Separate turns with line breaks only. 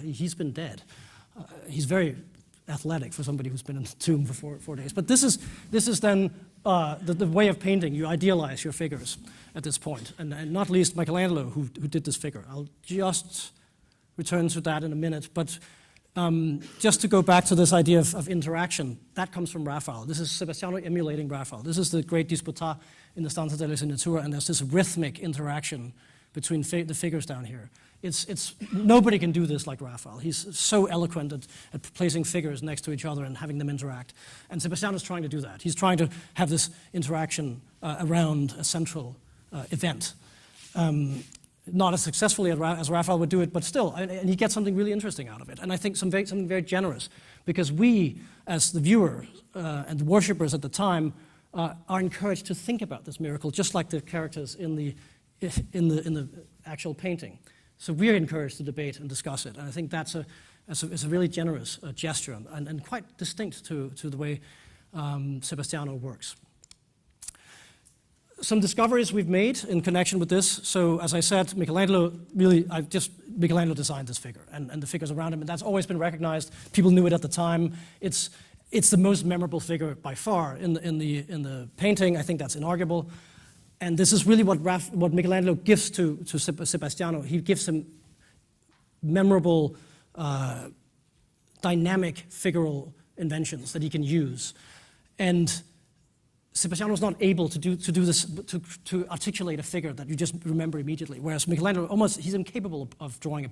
He's been dead. He's very athletic for somebody who's been in the tomb for 4 days. But this is then the way of painting. You idealize your figures at this point, and not least Michelangelo, who did this figure. I'll just return to that in a minute. But just to go back to this idea of interaction, that comes from Raphael. This is Sebastiano emulating Raphael. This is the great Disputa in the Stanza delle Signature, and there's this rhythmic interaction between the figures down here. Nobody can do this like Raphael. He's so eloquent at placing figures next to each other and having them interact. And Sebastiano's trying to do that. He's trying to have this interaction around a central event. Not as successfully as Raphael would do it, but still, and he gets something really interesting out of it. And I think something very generous, because we, as the viewer and the worshippers at the time, are encouraged to think about this miracle, just like the characters in the actual painting. So we're encouraged to debate and discuss it, and I think that's a really generous gesture and quite distinct to the way Sebastiano works. Some discoveries we've made in connection with this. So as I said, Michelangelo designed this figure and the figures around him, and that's always been recognized. People knew it at the time. It's the most memorable figure by far in the painting. I think that's inarguable. And this is really what Michelangelo gives to Sebastiano. He gives him memorable, dynamic figural inventions that he can use. And Sebastiano is not able to do this, to articulate a figure that you just remember immediately, whereas Michelangelo he's incapable of drawing a